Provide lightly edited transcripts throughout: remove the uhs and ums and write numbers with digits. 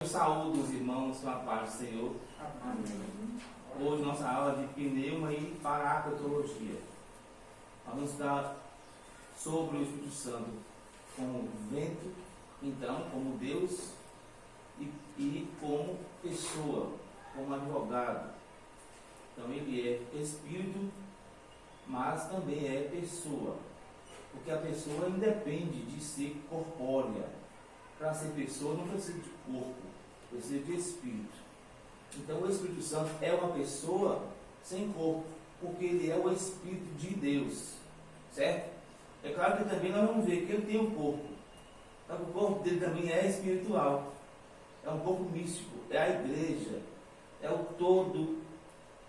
saúdo os irmãos com a paz do Senhor. Amém. Hoje nossa aula de pneuma e paracletologia. Vamos estudar sobre o Espírito Santo como vento, então, como Deus e como pessoa, como advogado. Então ele é Espírito, mas também é pessoa, porque a pessoa independe de ser corpórea. Para ser pessoa não precisa de corpo, precisa de Espírito. Então o Espírito Santo é uma pessoa sem corpo, porque ele é o Espírito de Deus, certo? É claro que também nós vamos ver que ele tem um corpo, então o corpo dele também é espiritual, é um corpo místico, é a igreja, é o todo,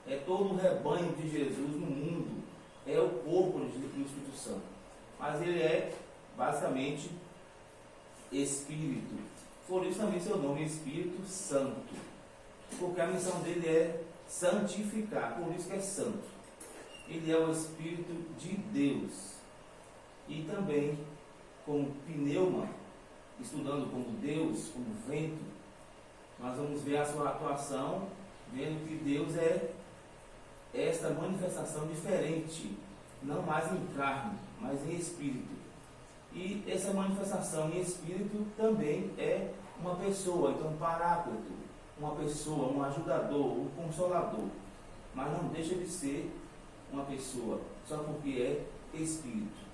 é todo o rebanho de Jesus no mundo, é o corpo do Espírito Santo, mas ele é basicamente Espírito, por isso também seu nome é Espírito Santo, porque a missão dele é santificar, por isso que é santo. Ele é o Espírito de Deus. E também, como pneuma, estudando como Deus, como vento, nós vamos ver a sua atuação, vendo que Deus é esta manifestação diferente, não mais em carne, mas em Espírito. E essa manifestação em Espírito também é uma pessoa, então paráclito, uma pessoa, um ajudador, um consolador, mas não deixa de ser uma pessoa, só porque é Espírito.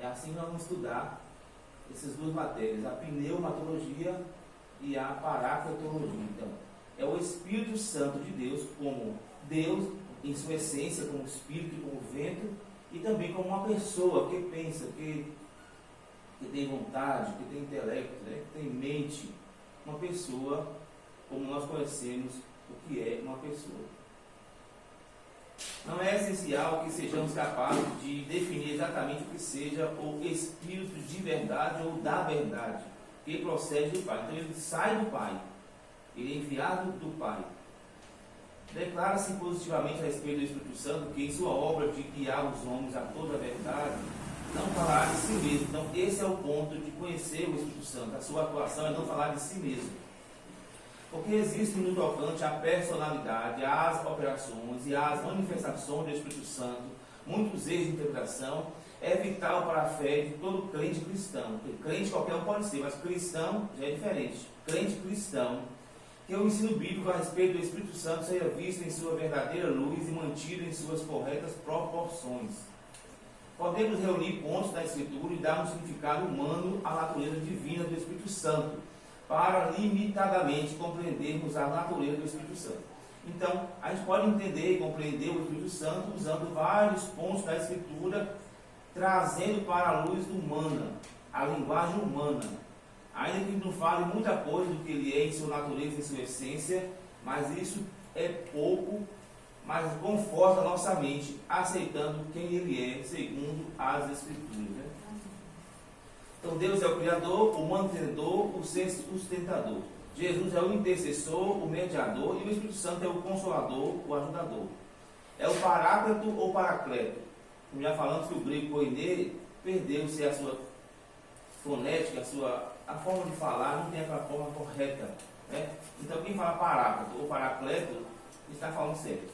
É assim que nós vamos estudar essas duas matérias, a pneumatologia e a paracletologia. Então, é o Espírito Santo de Deus, como Deus em sua essência, como Espírito, como vento, e também como uma pessoa que pensa, que tem vontade, que tem intelecto, né, que tem mente, uma pessoa como nós conhecemos o que é uma pessoa. Não é essencial que sejamos capazes de definir exatamente o que seja o Espírito de verdade ou da verdade, que procede do Pai. Então ele sai do Pai, ele é enviado do Pai. Declara-se positivamente a respeito do Espírito Santo que em sua obra de guiar os homens a toda a verdade, não falar de si mesmo. Então esse é o ponto de conhecer o Espírito Santo. A sua atuação é não falar de si mesmo. Porque existe no tocante a personalidade, as operações e as manifestações do Espírito Santo, muitos erros de interpretação, é vital para a fé de todo crente cristão. Porque crente qualquer um pode ser, mas cristão já é diferente. Crente cristão, que o ensino bíblico a respeito do Espírito Santo seja visto em sua verdadeira luz e mantido em suas corretas proporções. Podemos reunir pontos da Escritura e dar um significado humano à natureza divina do Espírito Santo, para limitadamente compreendermos a natureza do Espírito Santo. Então, a gente pode entender e compreender o Espírito Santo usando vários pontos da Escritura, trazendo para a luz humana, a linguagem humana. Ainda que não fale muita coisa do que ele é em sua natureza, em sua essência, mas isso é pouco, mas conforta a nossa mente, aceitando quem ele é, segundo as Escrituras. Né? Então Deus é o Criador, o mantenedor, o sustentador. Jesus é o intercessor, o mediador, e o Espírito Santo é o consolador, o ajudador. É o paráclito ou paracleto. Como já falamos que o grego koiné perdeu-se a sua fonética, a forma de falar não tem aquela forma correta. Né? Então quem fala paráclito ou paracleto está falando certo.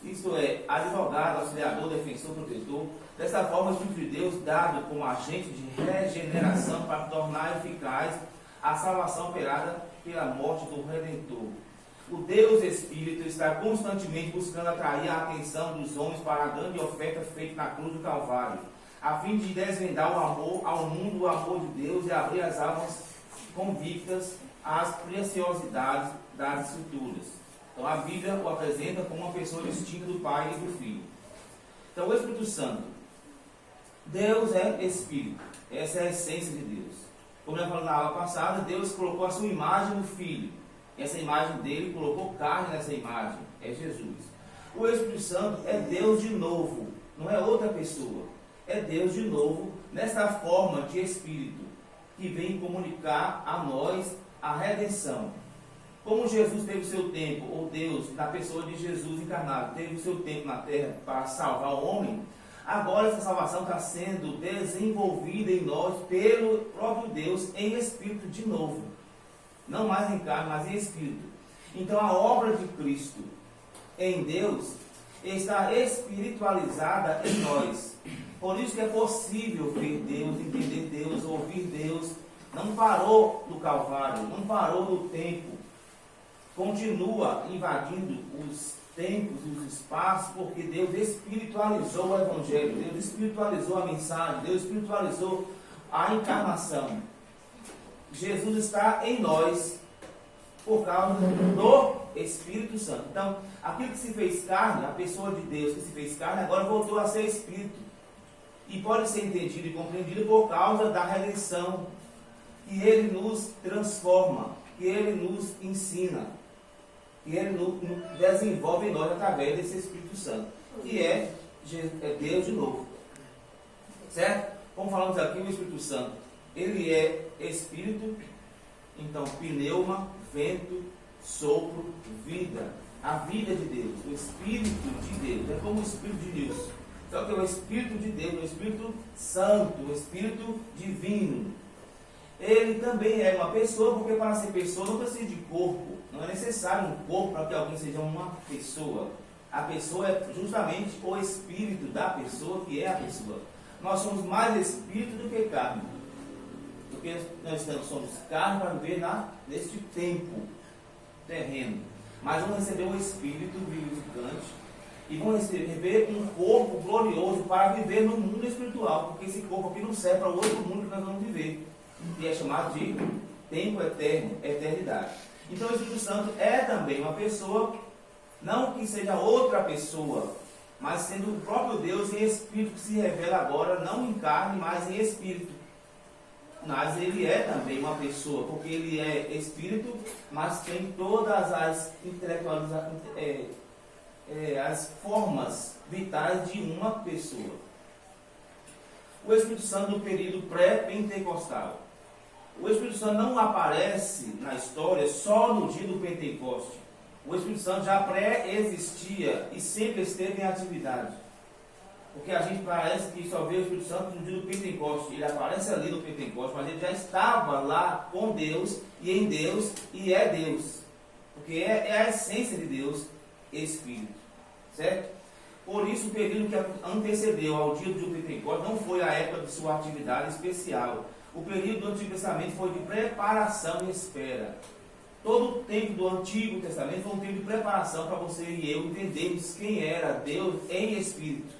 Isto é, advogado, auxiliador, defensor, protetor. Dessa forma, o Espírito de Deus, dado como agente de regeneração para tornar eficaz a salvação operada pela morte do Redentor. O Deus Espírito está constantemente buscando atrair a atenção dos homens para a grande oferta feita na cruz do Calvário, a fim de desvendar o amor ao mundo, o amor de Deus, e abrir as almas convictas às preciosidades das Escrituras. Então a Bíblia o apresenta como uma pessoa distinta do Pai e do Filho. Então o Espírito Santo, Deus é Espírito, essa é a essência de Deus. Como já falei na aula passada, Deus colocou a sua imagem no Filho. Essa imagem dele colocou carne nessa imagem, é Jesus. O Espírito Santo é Deus de novo, não é outra pessoa. É Deus de novo, nessa forma de Espírito, que vem comunicar a nós a redenção. Como Jesus teve o seu tempo, ou Deus, na pessoa de Jesus encarnado, teve o seu tempo na terra para salvar o homem, agora essa salvação está sendo desenvolvida em nós pelo próprio Deus em Espírito de novo. Não mais em carne, mas em espírito. Então a obra de Cristo em Deus está espiritualizada em nós. Por isso que é possível ver Deus, entender Deus, ouvir Deus. Não parou no Calvário, não parou no tempo. Continua invadindo os tempos e os espaços, porque Deus espiritualizou o Evangelho, Deus espiritualizou a mensagem, Deus espiritualizou a encarnação. Jesus está em nós por causa do Espírito Santo. Então, aquilo que se fez carne, a pessoa de Deus que se fez carne, agora voltou a ser Espírito. E pode ser entendido e compreendido por causa da redenção, que Ele nos transforma, que Ele nos ensina, que Ele nos desenvolve em nós através desse Espírito Santo, que é Deus de novo. Certo? Como falamos aqui, o Espírito Santo, ele é Espírito, então pneuma, vento, sopro, vida. A vida de Deus, o Espírito de Deus, é como o Espírito de Deus. Só que é o Espírito de Deus, o Espírito Santo, o Espírito Divino. Ele também é uma pessoa, porque para ser pessoa não precisa de corpo. Não é necessário um corpo para que alguém seja uma pessoa. A pessoa é justamente o Espírito da pessoa, que é a pessoa. Nós somos mais Espírito do que carne. Porque nós somos carne para viver neste tempo terreno. Mas vamos receber um Espírito vivificante e vamos receber um corpo glorioso para viver no mundo espiritual, porque esse corpo aqui não serve para o outro mundo que nós vamos viver, que é chamado de tempo eterno, eternidade. Então o Espírito Santo é também uma pessoa, não que seja outra pessoa, mas sendo o próprio Deus em Espírito, que se revela agora, não em carne, mas em Espírito. Mas ele é também uma pessoa, porque ele é Espírito, mas tem todas as as formas vitais de uma pessoa. O Espírito Santo no período pré-pentecostal. O Espírito Santo não aparece na história só no dia do Pentecoste. O Espírito Santo já pré-existia e sempre esteve em atividade. Porque a gente parece que só vê o Espírito Santo no dia do Pentecoste. Ele aparece ali no Pentecoste, mas ele já estava lá com Deus e em Deus e é Deus. Porque é a essência de Deus, Espírito. Certo? Por isso o período que antecedeu ao dia do Pentecoste não foi a época de sua atividade especial. O período do Antigo Testamento foi de preparação e espera. Todo o tempo do Antigo Testamento foi um tempo de preparação para você e eu entendermos quem era Deus em Espírito.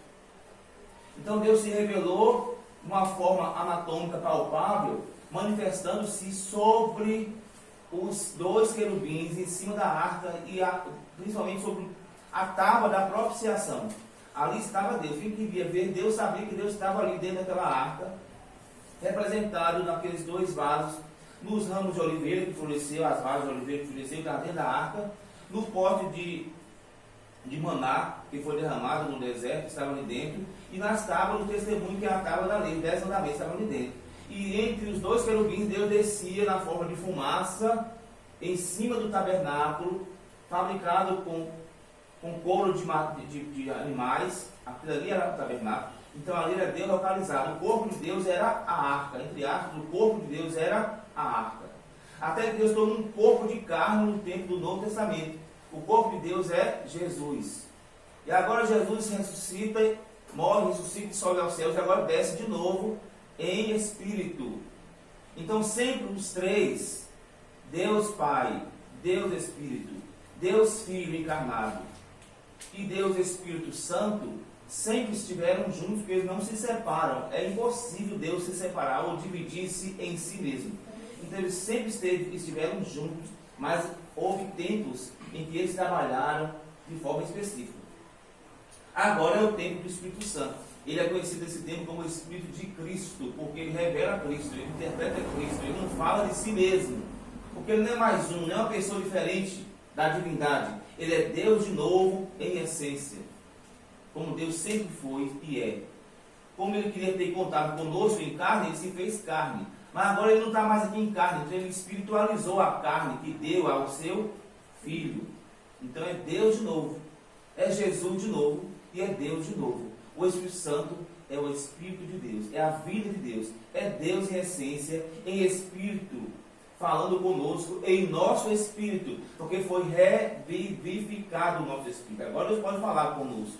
Então Deus se revelou de uma forma anatômica palpável, manifestando-se sobre os dois querubins em cima da arca e principalmente sobre a tábua da propiciação. Ali estava Deus. Quem queria ver Deus sabia que Deus estava ali dentro daquela arca, representado naqueles dois vasos, nos ramos de oliveira que floresceu, as varas de oliveira que floresceu, que dentro da arca, no pote de maná que foi derramado no deserto, que estava ali dentro, e nas tábuas do testemunho, que é a tábua da lei, 10 mandamentos estavam ali dentro. E entre os dois querubins, Deus descia na forma de fumaça, em cima do tabernáculo, fabricado com couro de animais. Aquilo ali era o tabernáculo. Então ali era Deus localizado. O corpo de Deus era a arca. Entre aspas, o corpo de Deus era a arca. Até que Deus tornou um corpo de carne no tempo do Novo Testamento. O corpo de Deus é Jesus. E agora Jesus ressuscita, morre, ressuscita e sobe aos céus. E agora desce de novo em Espírito. Então sempre os três, Deus Pai, Deus Espírito, Deus Filho encarnado e Deus Espírito Santo, sempre estiveram juntos, porque eles não se separam. É impossível Deus se separar ou dividir-se em si mesmo. Então eles sempre estiveram juntos, mas houve tempos em que eles trabalharam de forma específica. Agora é o tempo do Espírito Santo. Ele é conhecido esse tempo como o Espírito de Cristo, porque ele revela Cristo, ele interpreta Cristo, ele não fala de si mesmo. Porque ele não é mais um, não é uma pessoa diferente da divindade. Ele é Deus de novo em essência, como Deus sempre foi e é. Como ele queria ter contato conosco em carne, ele se fez carne. Mas agora ele não está mais aqui em carne, então ele espiritualizou a carne que deu ao seu Filho. Então é Deus de novo, é Jesus de novo e é Deus de novo. O Espírito Santo é o Espírito de Deus, é a vida de Deus, é Deus em essência, em Espírito, falando conosco em nosso espírito, porque foi revivificado o nosso espírito. Agora Deus pode falar conosco.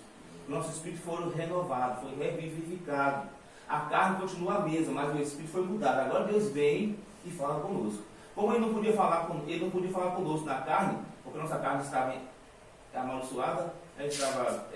Nosso espírito foi renovado, foi revivificado. A carne continua a mesma, mas o espírito foi mudado. Agora Deus vem e fala conosco. Como ele não podia falar conosco na carne, porque nossa carne estava amaldiçoada, ela estava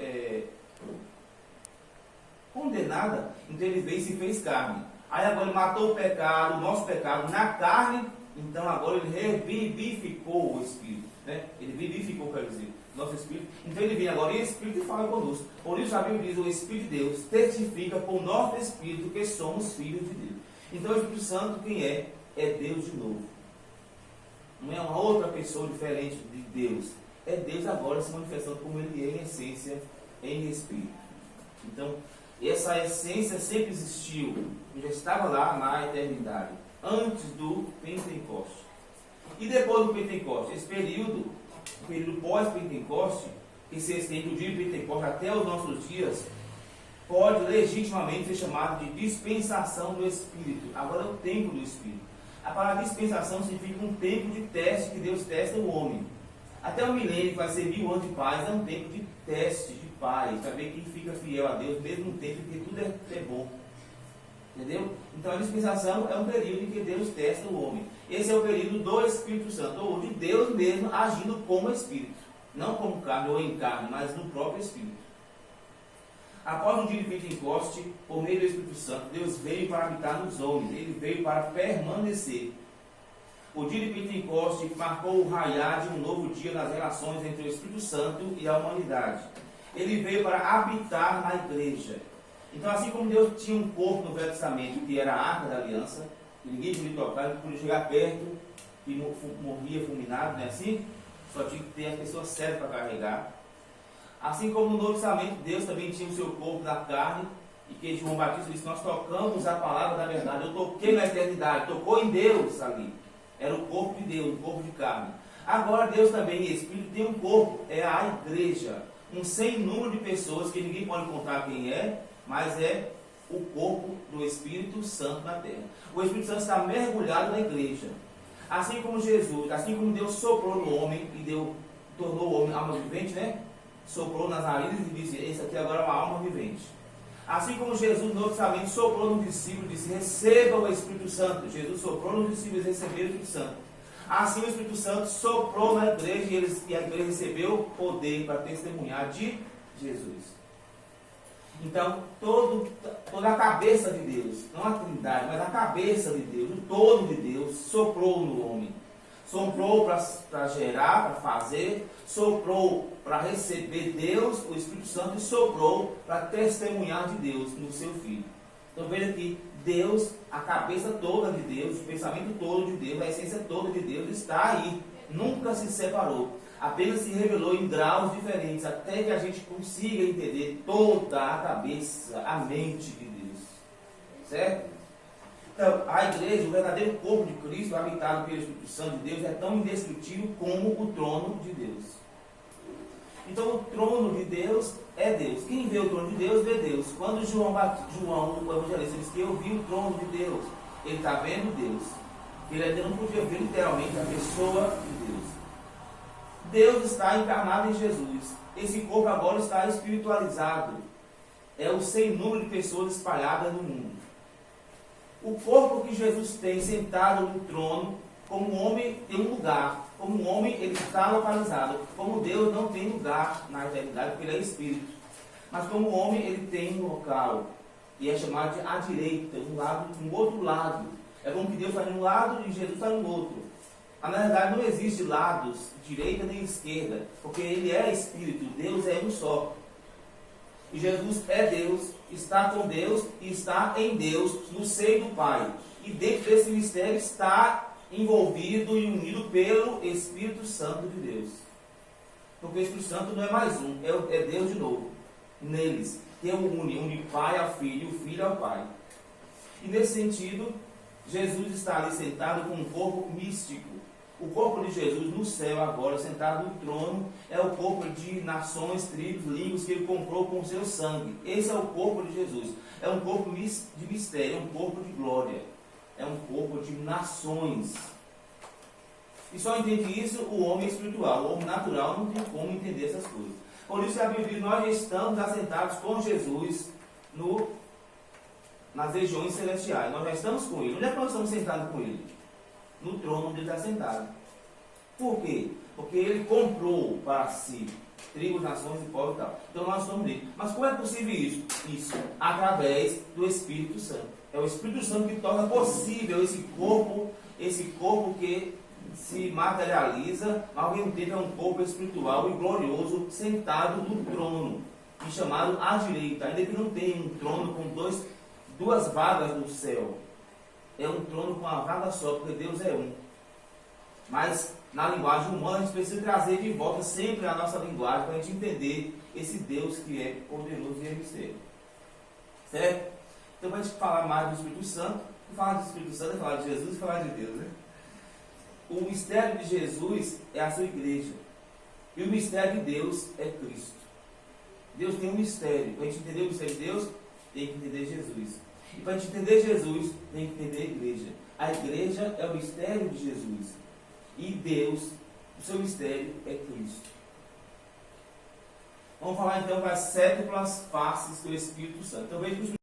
condenada, então ele veio e se fez carne. Aí agora ele matou o pecado, o nosso pecado na carne, então agora ele revivificou o espírito, né? Ele vivificou, quer dizer, nosso espírito. Então ele vem agora em espírito e fala conosco. Por isso a Bíblia diz: o Espírito de Deus testifica com o nosso espírito que somos filhos de Deus. Então o Espírito Santo, quem é? É Deus de novo. Não é uma outra pessoa diferente de Deus. É Deus agora se manifestando como Ele é em essência, em espírito. Então, essa essência sempre existiu, já estava lá na eternidade, antes do Pentecoste. E depois do Pentecoste, esse período, o período pós-Pentecoste, que se estende do dia de Pentecoste até os nossos dias, pode legitimamente ser chamado de dispensação do Espírito. Agora é o tempo do Espírito. A palavra dispensação significa um tempo de teste que Deus testa o homem. Até o milênio, que vai ser 1000 anos de paz, é um tempo de teste, de paz, para ver quem fica fiel a Deus, mesmo no tempo em que tudo é bom. Entendeu? Então a dispensação é um período em que Deus testa o homem. Esse é o período do Espírito Santo, ou de Deus mesmo agindo como Espírito. Não como carne ou em carne, mas no próprio Espírito. Após o dia de Pentecoste, por meio do Espírito Santo, Deus veio para habitar nos homens. Ele veio para permanecer. O dia de Pentecoste marcou o raiar de um novo dia nas relações entre o Espírito Santo e a humanidade. Ele veio para habitar na igreja. Então, assim como Deus tinha um corpo no Velho Testamento, que era a Arca da Aliança, que ninguém podia tocar, não podia chegar perto e morria fulminado, não é assim? Só tinha que ter as pessoas certas para carregar. Assim como no Novo Testamento, Deus também tinha o seu corpo na carne, e que João Batista disse: nós tocamos a palavra da verdade. Eu toquei na eternidade, tocou em Deus ali. Era o corpo de Deus, o corpo de carne. Agora Deus também, em Espírito, tem um corpo, é a igreja. Um sem número de pessoas que ninguém pode contar quem é, mas é o corpo do Espírito Santo na terra. O Espírito Santo está mergulhado na igreja. Assim como Jesus, assim como Deus soprou no homem e tornou o homem alma vivente, né? Soprou nas narinas e disse: esse aqui agora é uma alma vivente. Assim como Jesus no Novo Testamento soprou no discípulo e disse: receba o Espírito Santo. Jesus soprou nos discípulos e receberam o Espírito Santo. Assim o Espírito Santo soprou na igreja e a igreja recebeu poder para testemunhar de Jesus. Então, toda a cabeça de Deus, não a trindade, mas a cabeça de Deus, o todo de Deus, soprou no homem. Soprou para gerar, para fazer, soprou para receber Deus, o Espírito Santo, e soprou para testemunhar de Deus no seu Filho. Então veja que Deus, a cabeça toda de Deus, o pensamento todo de Deus, a essência toda de Deus está aí, nunca se separou. Apenas se revelou em graus diferentes, até que a gente consiga entender toda a cabeça, a mente de Deus. Certo? Então, a igreja, o verdadeiro corpo de Cristo, habitado pelo Espírito Santo de Deus, é tão indestrutível como o trono de Deus. Então, o trono de Deus é Deus. Quem vê o trono de Deus, vê Deus. Quando João, o evangelista, diz que eu vi o trono de Deus, ele está vendo Deus. Ele ainda não podia ver literalmente a pessoa de Deus. Deus está encarnado em Jesus. Esse corpo agora está espiritualizado. É o sem número de pessoas espalhadas no mundo. O corpo que Jesus tem sentado no trono, como homem tem um lugar, como homem ele está localizado, como Deus não tem lugar na eternidade, porque ele é espírito. Mas como homem ele tem um local, e é chamado de à direita, um outro lado. É como que Deus está de um lado e Jesus está no outro. Mas, na verdade não existe lados, direita nem esquerda, porque ele é espírito, Deus é um só. E Jesus é Deus, está com Deus e está em Deus, no seio do Pai. E dentro desse mistério está envolvido e unido pelo Espírito Santo de Deus. Porque o Espírito Santo não é mais um, é Deus de novo. Neles, que une Pai ao Filho e o Filho ao Pai. E nesse sentido, Jesus está ali sentado com um corpo místico. O corpo de Jesus no céu agora, sentado no trono, é o corpo de nações, tribos, línguas que ele comprou com o seu sangue. Esse é o corpo de Jesus. É um corpo de mistério, é um corpo de glória. É um corpo de nações. E só entende isso o homem espiritual. O homem natural não tem como entender essas coisas. Por isso a Bíblia diz: nós já estamos assentados com Jesus nas regiões celestiais. Nós já estamos com Ele. Onde é que nós estamos sentados com Ele? No trono onde Ele está sentado. Por quê? Porque Ele comprou para si tribos, nações e povos e tal. Então nós estamos nele. Mas como é possível isso? Isso através do Espírito Santo. É o Espírito Santo que torna possível esse corpo que se materializa, mas ao mesmo tempo é um corpo espiritual e glorioso, sentado no trono, e chamado à direita, ainda que não tenha um trono com duas vagas no céu. É um trono com uma vaga só, porque Deus é um. Mas na linguagem humana a gente precisa trazer de volta sempre a nossa linguagem para a gente entender esse Deus que é poderoso e é mistério. Certo? Então, para a gente falar mais do Espírito Santo, falar do Espírito Santo é falar de Jesus e falar de Deus, né? O mistério de Jesus é a sua igreja. E o mistério de Deus é Cristo. Deus tem um mistério. Para a gente entender o mistério de Deus, tem que entender Jesus. E para a gente entender Jesus, tem que entender a igreja. A igreja é o mistério de Jesus. E Deus, o seu mistério é Cristo. Vamos falar então das sétuplas faces do Espírito Santo. Então veja que